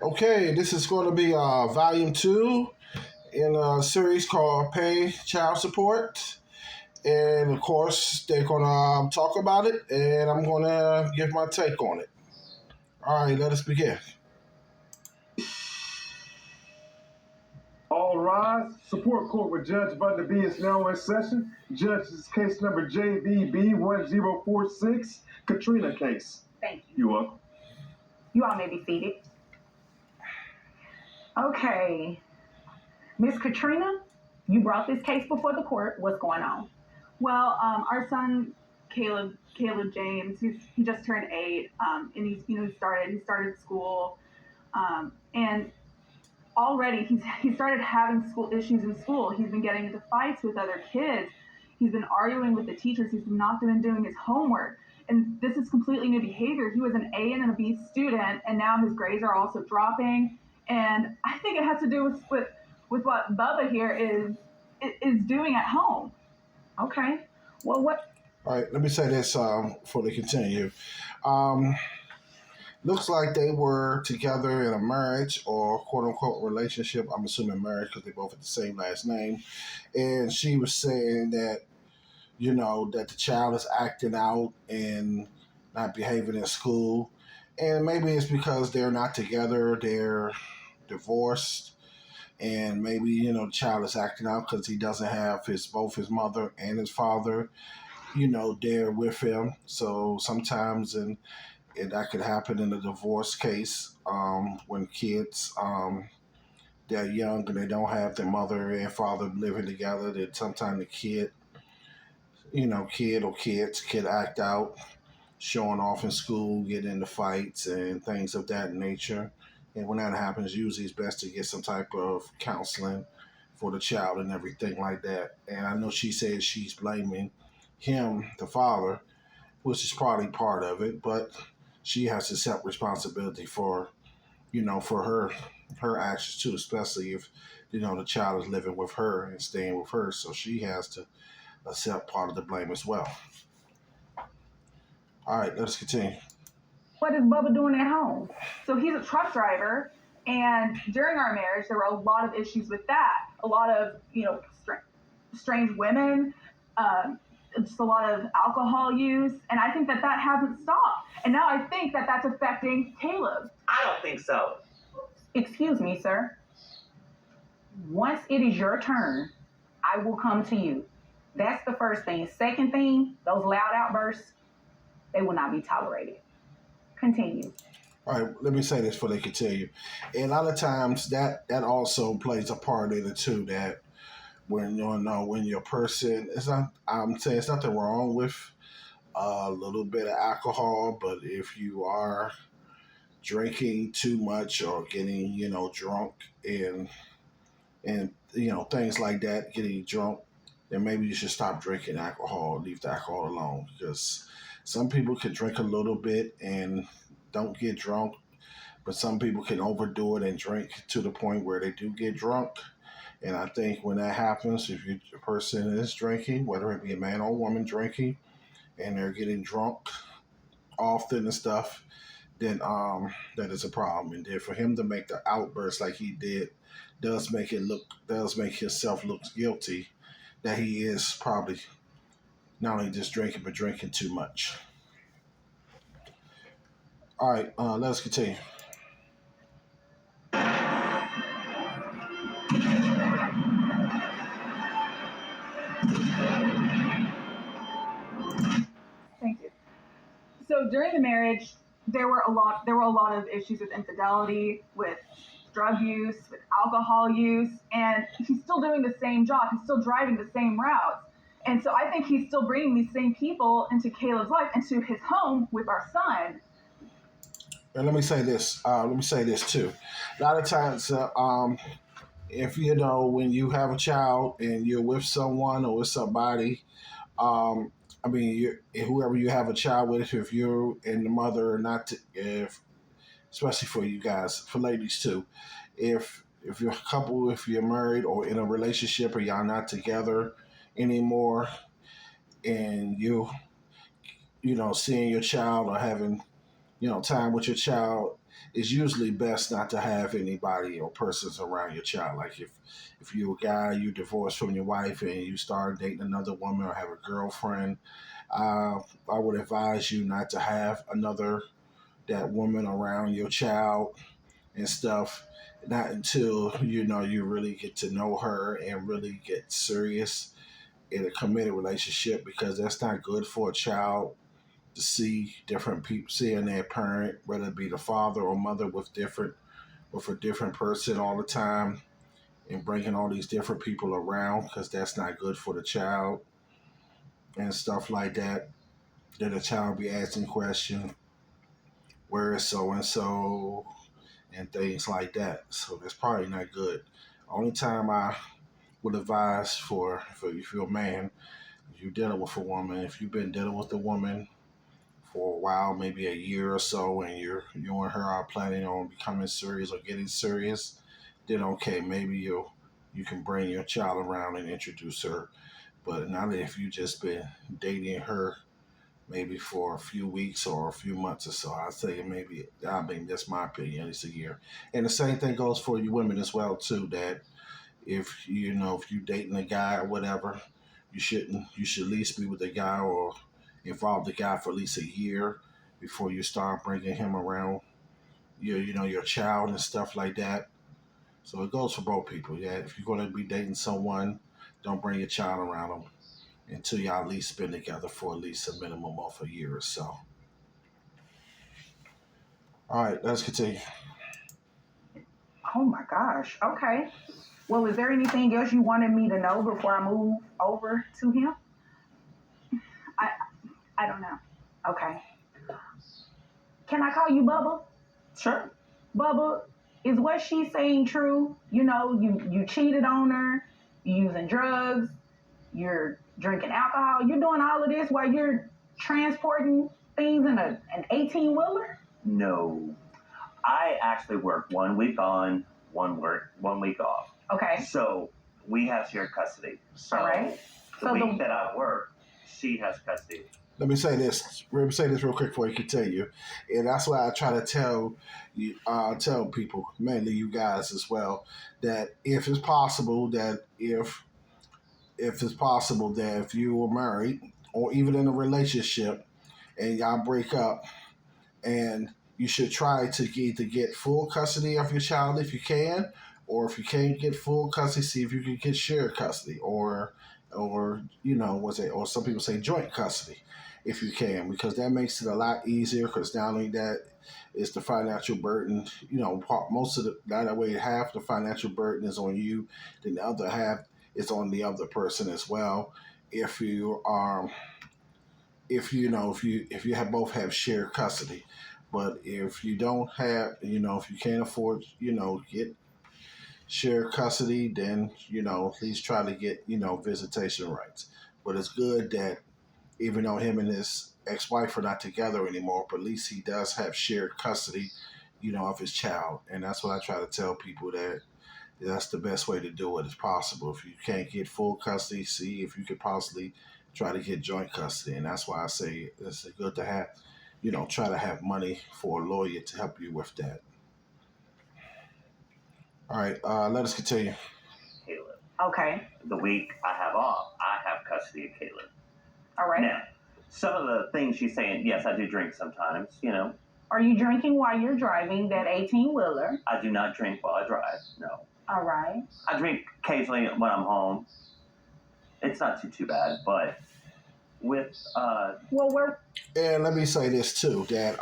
Okay, this is going to be volume two in a series called Pay Child Support. And of course, they're going to talk about it, and I'm going to give my take on it. All right, let us begin. All rise. Support court with Judge Butler B is now in session. Judge's case number JVB 1046, Katrina case. Thank you. You welcome. You all may be seated. Okay. Miss Katrina, you brought this case before the court. What's going on? Well, our son Caleb James, he just turned 8, and he started school, and already he started having school issues in school. He's been getting into fights with other kids. He's been arguing with the teachers. He's not been doing his homework, and this is completely new behavior. He was an A and a B student, and now his grades are also dropping. And I think it has to do with what Bubba here is doing at home. Okay. Well, what? All right, let me say this before they continue. Um, Looks like they were together in a marriage or quote unquote relationship. I'm assuming marriage because they both have the same last name. And she was saying that, that the child is acting out and not behaving in school. And maybe it's because they're not together, they're divorced. And maybe, the child is acting out because he doesn't have both his mother and his father, there with him. So sometimes and that could happen in a divorce case when kids they're young and they don't have their mother and father living together. That sometimes the kid act out, showing off in school, getting into fights and things of that nature. And when that happens, usually it's best to get some type of counseling for the child and everything like that. And I know she says she's blaming him, the father, which is probably part of it, but she has to accept responsibility for for her actions too, especially if the child is living with her and staying with her, so she has to accept part of the blame as well. All right, let's continue. What is Bubba doing at home? So he's a truck driver, and during our marriage, there were a lot of issues with that. A lot of strange women, just a lot of alcohol use, and I think that hasn't stopped. And now I think that that's affecting Caleb. I don't think so. Excuse me, sir. Once it is your turn, I will come to you. That's the first thing. Second thing, those loud outbursts, they will not be tolerated. Continue. All right, let me say this before they continue. And a lot of times that also plays a part in it too. That when when your person, it's not. I'm saying it's nothing wrong with a little bit of alcohol, but if you are drinking too much or getting drunk and things like that, getting drunk, then maybe you should stop drinking alcohol, leave the alcohol alone, because some people can drink a little bit and don't get drunk, but some people can overdo it and drink to the point where they do get drunk. And I think when that happens, if a person is drinking, whether it be a man or a woman drinking, and they're getting drunk often and stuff, then that is a problem. And then for him to make the outburst like he did does make himself look guilty that he is probably not only just drinking but drinking too much. All right, let's continue. Thank you. So during the marriage, there were a lot of issues with infidelity, with drug use, with alcohol use, and he's still doing the same job. He's still driving the same routes. And so I think he's still bringing these same people into Caleb's life, into his home with our son. And let me say this. Let me say this too. A lot of times, if when you have a child and you're with someone or with somebody, I mean, whoever you have a child with, if you and the mother are not, if especially for you guys, for ladies too, if you're a couple, if you're married or in a relationship or y'all not together anymore, and seeing your child or having time with your child, it's usually best not to have anybody or persons around your child. Like if you're a guy, you divorced from your wife and you start dating another woman or have a girlfriend, I would advise you not to have another that woman around your child and stuff. Not until you really get to know her and really get serious in a committed relationship, because that's not good for a child to see different people, seeing their parent, whether it be the father or mother, with a different person all the time, and bringing all these different people around, because that's not good for the child and stuff like that. Then the child be asking questions, where is so and so, and things like that. So that's probably not good. Only time I would advise for if you're a man, if you're dealing with a woman, if you've been dealing with a woman for a while, maybe a year or so, and you and her are planning on becoming serious or getting serious, then okay, maybe you can bring your child around and introduce her. But not if you just been dating her maybe for a few weeks or a few months or so. I'd say maybe, I mean, that's my opinion, it's a year. And the same thing goes for you women as well too, that if you dating a guy or whatever, you should at least be with the guy or involve the guy for at least a year before you start bringing him around your child and stuff like that. So it goes for both people. Yeah, if you're going to be dating someone, don't bring your child around them until y'all at least spend together for at least a minimum of a year or so. All right, let's continue. Oh my gosh. Okay. Well, is there anything else you wanted me to know before I move over to him? I don't know. Okay. Can I call you Bubba? Sure. Bubba, is what she's saying true? You cheated on her, you're using drugs, you're drinking alcohol, you're doing all of this while you're transporting things in an 18-wheeler? No. I actually work 1 week on, 1 week off. Okay. So we have shared custody. So All right. the So week that I work, she has custody. Let me say this. Let me say this real quick before I continue, and that's why I try to tell you, tell people, mainly you guys as well, that if it's possible that if you were married or even in a relationship and y'all break up, and you should try to either get full custody of your child if you can, or if you can't get full custody, see if you can get shared custody, or or some people say joint custody if you can, because that makes it a lot easier. Because not only that is the financial burden, most of that way half the financial burden is on you, then the other half is on the other person as well. If you if you have both have shared custody. But if you don't have, if you can't afford, get shared custody, then, at least try to get, visitation rights. But it's good that even though him and his ex-wife are not together anymore, but at least he does have shared custody, of his child. And that's what I try to tell people, that that's the best way to do it as possible. If you can't get full custody, see if you could possibly try to get joint custody. And that's why I say it's good to have, try to have money for a lawyer to help you with that. All right, let us continue. Caleb. okay. The week I have off, I have custody of Caleb. All right. Now, some of the things she's saying, yes, I do drink sometimes, Are you drinking while you're driving that 18-wheeler? I do not drink while I drive, no. All right. I drink occasionally when I'm home. It's not too bad, but with Well, And let me say this too, that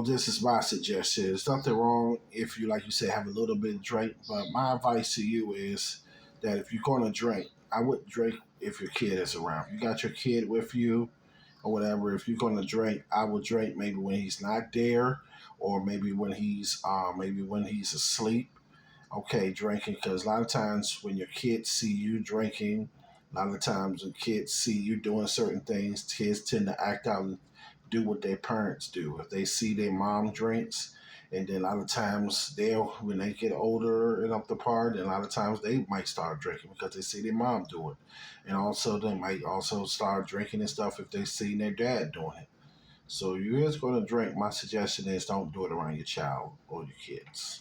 this is my suggestion. There's nothing wrong if you, like you said, have a little bit of drink. But my advice to you is that if you're going to drink, I wouldn't drink if your kid is around. If you got your kid with you or whatever, if you're going to drink, I would drink maybe when he's not there, or maybe when he's asleep. Okay, drinking, because a lot of times when your kids see you drinking, a lot of times when kids see you doing certain things, kids tend to act out and do what their parents do. If they see their mom drinks, and then a lot of times when they get older and up the part, and a lot of times they might start drinking because they see their mom do it. And also they might also start drinking and stuff if they see their dad doing it. So if you is going to drink, my suggestion is don't do it around your child or your kids.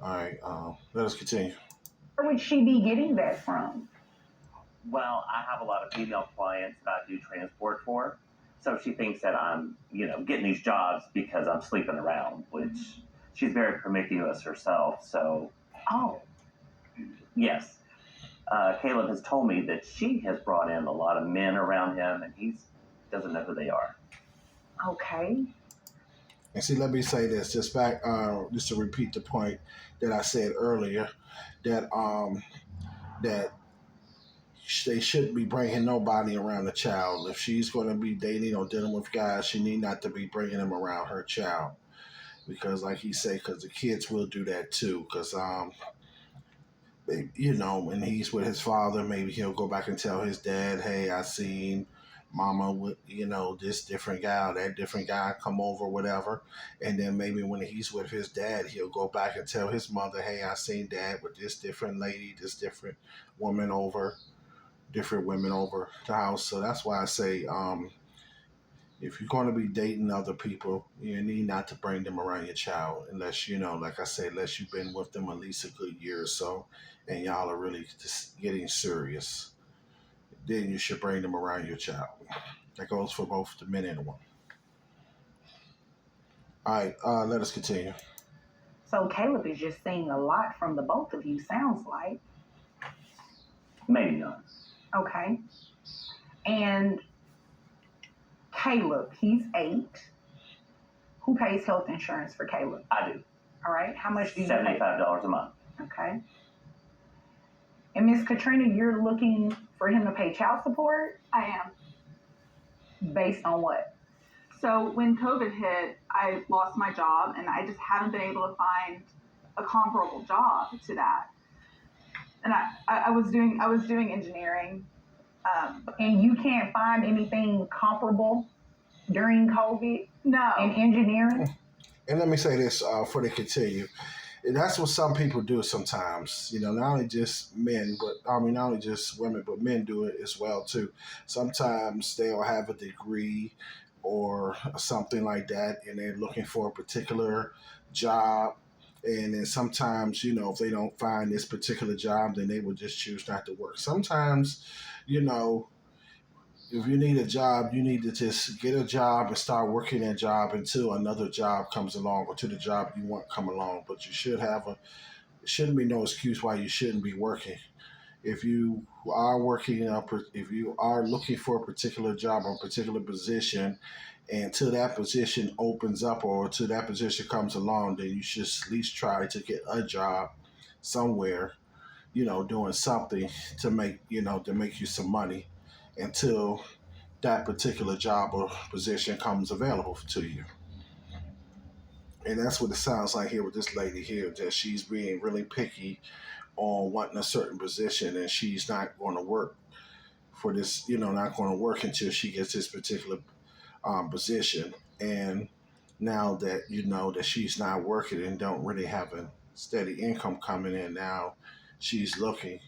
All right, let us continue. Where would she be getting that from? Well, I have a lot of female clients that I do transport for. So she thinks that I'm, getting these jobs because I'm sleeping around, which she's very promiscuous herself. So, Oh, yes, Caleb has told me that she has brought in a lot of men around him and he doesn't know who they are. okay. And see, let me say this just back, just to repeat the point that I said earlier, that that they shouldn't be bringing nobody around the child. If she's going to be dating or dealing with guys, she need not to be bringing them around her child, because, like he said, because the kids will do that too. Because when he's with his father, maybe he'll go back and tell his dad, "Hey, I seen mama with this different guy or that different guy come over, whatever." And then maybe when he's with his dad, he'll go back and tell his mother, "Hey, I seen dad with this different lady, this different woman over." Different women over the house. So that's why I say, if you're going to be dating other people, you need not to bring them around your child unless, like I said, unless you've been with them at least a good year or so and y'all are really just getting serious. Then you should bring them around your child. That goes for both the men and the women. All right, let us continue. So Caleb is just seeing a lot from the both of you, sounds like. Maybe not. Okay. And Caleb, he's 8. Who pays health insurance for Caleb? I do. All right. How much do you pay? $75 a month. Okay. And Miss Katrina, you're looking for him to pay child support I am. based on what? So when COVID hit, I lost my job, and I just haven't been able to find a comparable job to that. And I was doing engineering. And you can't find anything comparable during COVID No. in engineering? And let me say this before they continue. And that's what some people do sometimes. Not only just men, but not only just women, but men do it as well too. Sometimes they'll have a degree or something like that, and they're looking for a particular job. And then sometimes, if they don't find this particular job, then they will just choose not to work. Sometimes, if you need a job, you need to just get a job and start working that job until another job comes along or to the job you want come along. But it shouldn't be no excuse why you shouldn't be working. If you are working, if you are looking for a particular job or a particular position, and till that position opens up or till that position comes along, then you should at least try to get a job somewhere, doing something to make you some money until that particular job or position comes available to you. And that's what it sounds like here with this lady here, that she's being really picky on wanting a certain position, and she's not going to work for this, not going to work until she gets this particular position. And now that that she's not working and don't really have a steady income coming in, now she's looking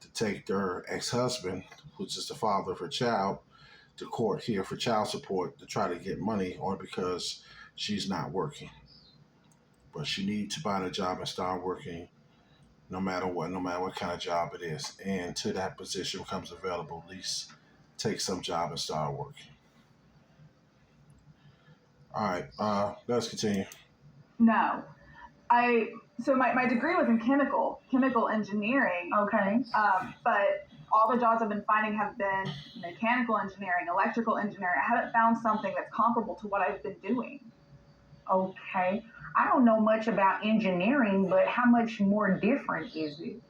to take their ex-husband, which is the father of her child, to court here for child support to try to get money, or because she's not working. But she needs to find a job and start working no matter what kind of job it is. And until that position becomes available, at least take some job and start working. All right, let's continue. No. So my degree was in chemical engineering. Okay. But all the jobs I've been finding have been mechanical engineering, electrical engineering. I haven't found something that's comparable to what I've been doing. Okay. I don't know much about engineering, but how much more different is it?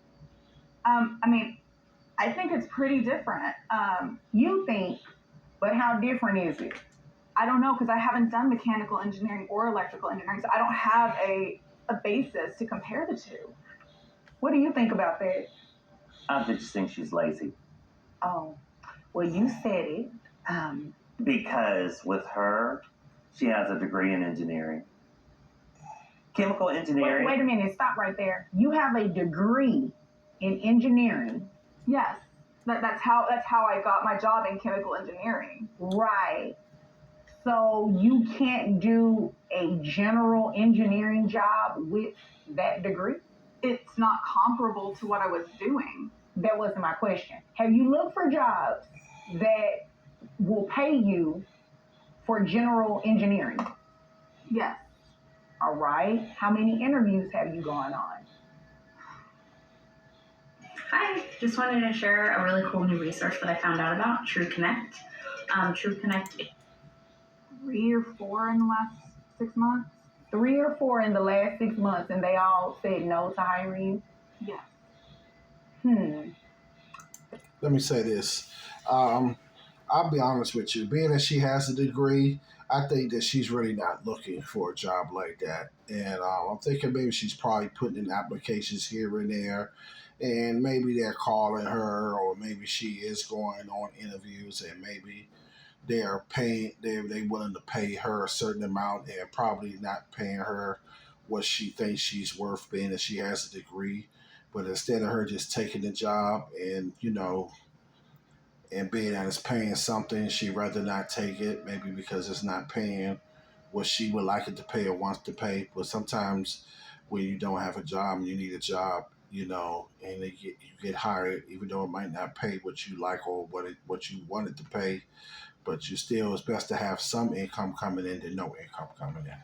I think it's pretty different. You think, but how different is it? I don't know, because I haven't done mechanical engineering or electrical engineering, so I don't have a basis to compare the two. What do you think about that? I just think she's lazy. Oh, well, you said it. Because with her, she has a degree in engineering. Chemical engineering. Wait a minute, stop right there. You have a degree in engineering. Yes. That's how I got my job in chemical engineering. Right. So you can't do a general engineering job with that degree? It's not comparable to what I was doing. That wasn't my question. Have you looked for jobs that will pay you for general engineering? Yes. All right. How many interviews have you gone on? Hi, just wanted to share a really cool new resource that I found out about, True Connect. True Connect. 3 or 4 in the last 6 months. 3 or 4 in the last 6 months, and they all said no to hiring you? Yes. Let me say this. I'll be honest with you. Being that she has a degree, I think that she's really not looking for a job like that. And I'm thinking maybe she's probably putting in applications here and there, and maybe they're calling her, or maybe she is going on interviews, and maybe they're paying. They willing to pay her a certain amount, and probably not paying her what she thinks she's worth, being that she has a degree. But instead of her just taking the job and and being that it's paying something, she'd rather not take it, maybe because it's not paying what she would like it to pay or wants to pay. But sometimes when you don't have a job and you need a job, and you get hired, even though it might not pay what you like or what you wanted to pay, but you still, it's best to have some income coming in than no income coming in.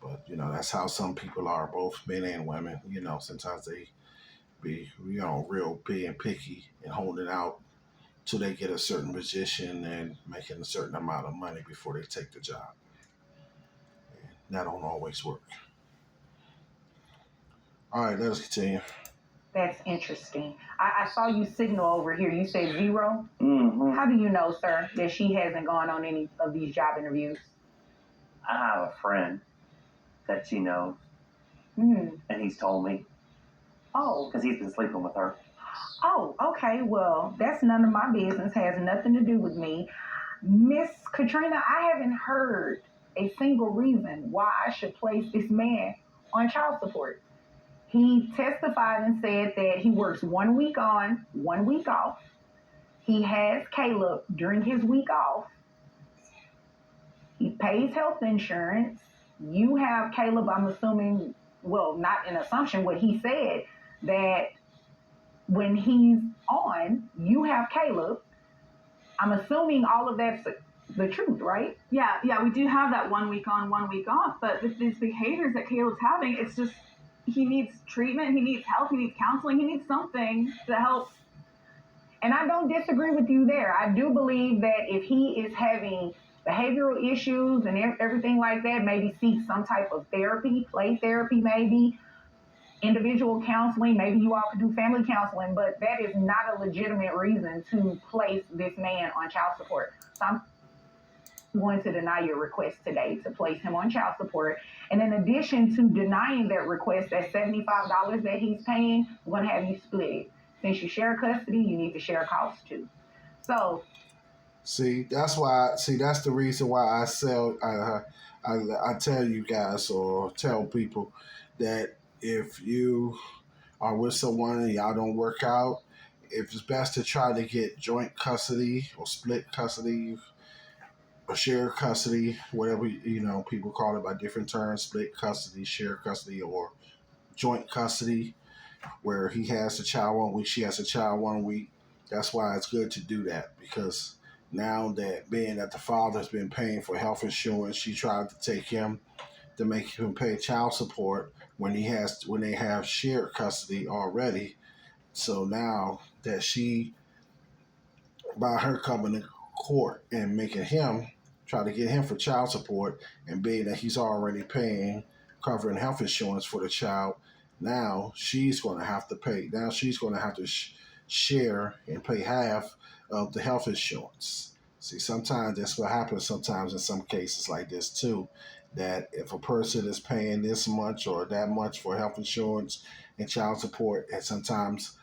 But that's how some people are, both men and women. Sometimes they be real being picky and holding out till they get a certain position and making a certain amount of money before they take the job. And that don't always work. All right, let us continue. That's interesting. I saw you signal over here. You said 0. Mm-hmm. How do you know, sir, that she hasn't gone on any of these job interviews? I have a friend that she knows, Hmm. and he's told me Oh. because he's been sleeping with her. Oh, okay. Well, that's none of my business. Has nothing to do with me. Miss Katrina, I haven't heard a single reason why I should place this man on child support. He testified and said that he works 1 week on, 1 week off. He has Caleb during his week off. He pays health insurance. You have Caleb, I'm assuming, well, not an assumption, what he said, that when he's on, you have Caleb. I'm assuming all of that's the truth, right? Yeah, we do have that 1 week on, 1 week off, but with these behaviors that Caleb's having, it's just, he needs treatment, he needs help, he needs counseling, he needs something to help. And I don't disagree with you there. I do believe that if he is having behavioral issues and everything like that, maybe seek some type of therapy, play therapy maybe, individual counseling, maybe you all could do family counseling, but that is not a legitimate reason to place this man on child support. So I'm going to deny your request today to place him on child support. And in addition to denying that request, that $75 that he's paying, I'm going to have you split it. Since you share custody, you need to share costs too. So, That's the reason why I tell you guys or tell people that if you are with someone and y'all don't work out, if it's best to try to get joint custody or split custody or share custody, whatever people call it by different terms, split custody, share custody, or joint custody, where he has the child 1 week, she has a child 1 week. That's why it's good to do that, because now that being that the father's been paying for health insurance, she tried to take him to make him pay child support when they have shared custody already. So now that she, by her coming to court and making him try to get him for child support, and being that he's already covering health insurance for the child, now she's going to have to pay. Now she's going to have to share and pay half of the health insurance. See, sometimes that's what happens sometimes in some cases like this too, that if a person is paying this much or that much for health insurance and child support, and sometimes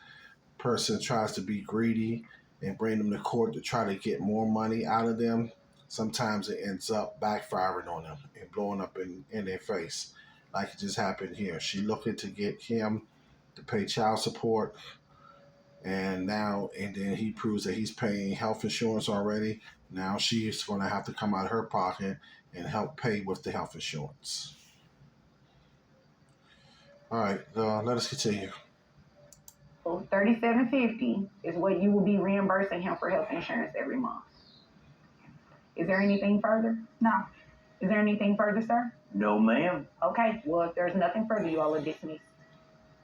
person tries to be greedy and bring them to court to try to get more money out of them, sometimes it ends up backfiring on them and blowing up in their face. Like it just happened here. She looking to get him to pay child support, and then he proves that he's paying health insurance already. Now she's going to have to come out of her pocket and help pay with the health insurance. All right, let us continue. So $37.50 is what you will be reimbursing him for health insurance every month. Is there anything further? No. Is there anything further, sir? No, ma'am. Okay, well, if there's nothing further, you all are dismissed.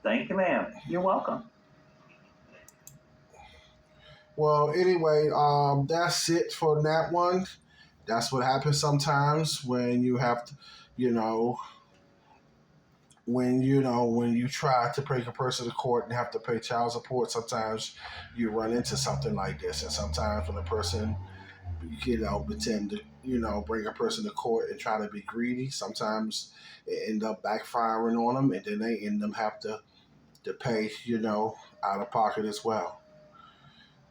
Thank you, ma'am. You're welcome. Well, anyway, that's it for that one. That's what happens sometimes when you have to, when you try to bring a person to court and have to pay child support. Sometimes you run into something like this, and sometimes when a person, pretend to, bring a person to court and try to be greedy, sometimes it end up backfiring on them, and then they end up have to pay, out of pocket as well.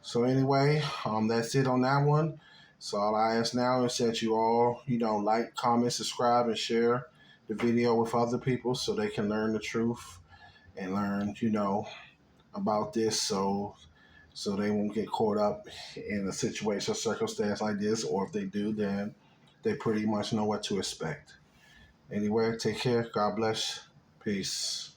So anyway, that's it on that one. So all I ask now is that you all, like, comment, subscribe, and share the video with other people so they can learn the truth and learn, about this, so they won't get caught up in a situation or circumstance like this, or if they do, then they pretty much know what to expect. Anyway, take care. God bless. Peace.